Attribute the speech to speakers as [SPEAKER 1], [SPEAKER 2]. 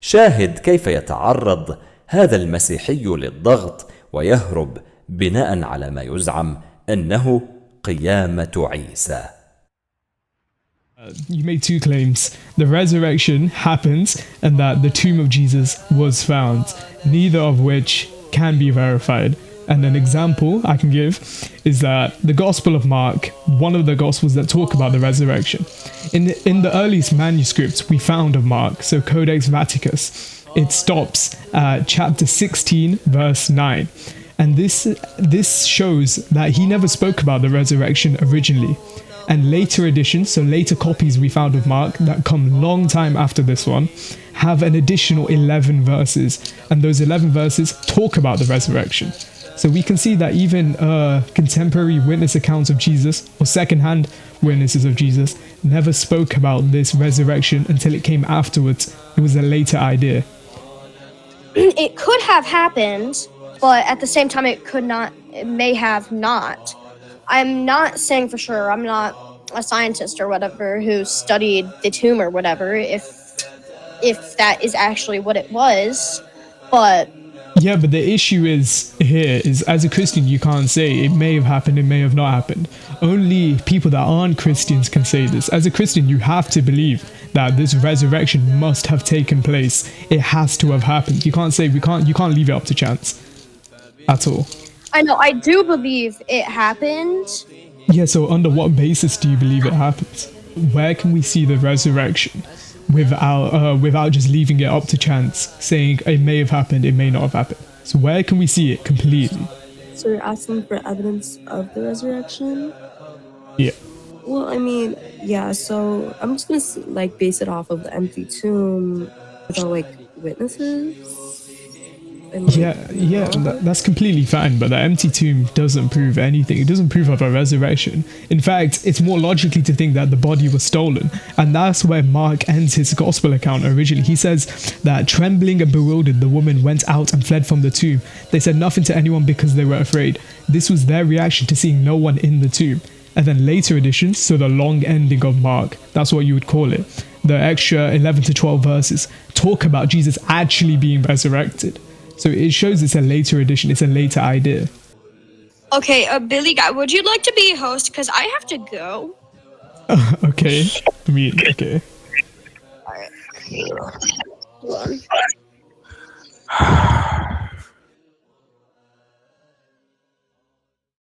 [SPEAKER 1] شاهد كيف يتعرض هذا المسيحي للضغط ويهرب بناء على ما يزعم أنه قيامة عيسى.
[SPEAKER 2] You made two claims. The resurrection happened and that the tomb of Jesus was found, neither of which can be verified. And an example I can give is that the Gospel of Mark, one of the Gospels that talk about the resurrection, in the earliest manuscripts we found of Mark, so Codex Vaticus, it stops at chapter 16, verse 9. And this shows that he never spoke about the resurrection originally. And later editions, so later copies we found of Mark that come long time after this one, have an additional 11 verses. And those 11 verses talk about the resurrection. So we can see that even contemporary witness accounts of Jesus, or secondhand witnesses of Jesus, never spoke about this resurrection until it came afterwards. It was a later idea.
[SPEAKER 3] It could have happened, but at the same time it may have not. I'm not saying for sure. I'm not a scientist or whatever who studied the tomb or whatever, if that is actually what it was, but
[SPEAKER 2] yeah, but the issue is here is as a Christian you can't say it may have happened, it may have not happened. Only people that aren't Christians can say this. As a Christian you have to believe that this resurrection must have taken place. It has to have happened. You can't say you can't leave it up to chance at all.
[SPEAKER 3] I know, I do believe it happened.
[SPEAKER 2] Yeah, so under what basis do you believe it happened? Where can we see the resurrection without just leaving it up to chance, saying it may have happened, it may not have happened? So where can we see it completely?
[SPEAKER 4] So you're asking for evidence of the resurrection?
[SPEAKER 2] Yeah.
[SPEAKER 4] Well, I mean, yeah, so I'm just gonna base it off of the empty tomb without witnesses.
[SPEAKER 2] That's completely fine, but the empty tomb doesn't prove anything. It doesn't prove of a resurrection. In fact, it's more logically to think that the body was stolen, and that's where Mark ends his gospel account originally. He says that trembling and bewildered, the woman went out and fled from the tomb. They said nothing to anyone because they were afraid. This was their reaction to seeing no one in the tomb. And then later editions, so the long ending of Mark, that's what you would call it, the extra 11 to 12 verses, talk about Jesus actually being resurrected. So it shows it's a later edition, it's a later idea.
[SPEAKER 3] Okay, Billy Guy, would you like to be a host? Because I have to go.
[SPEAKER 2] Okay. Okay.
[SPEAKER 3] Alright. Hold on.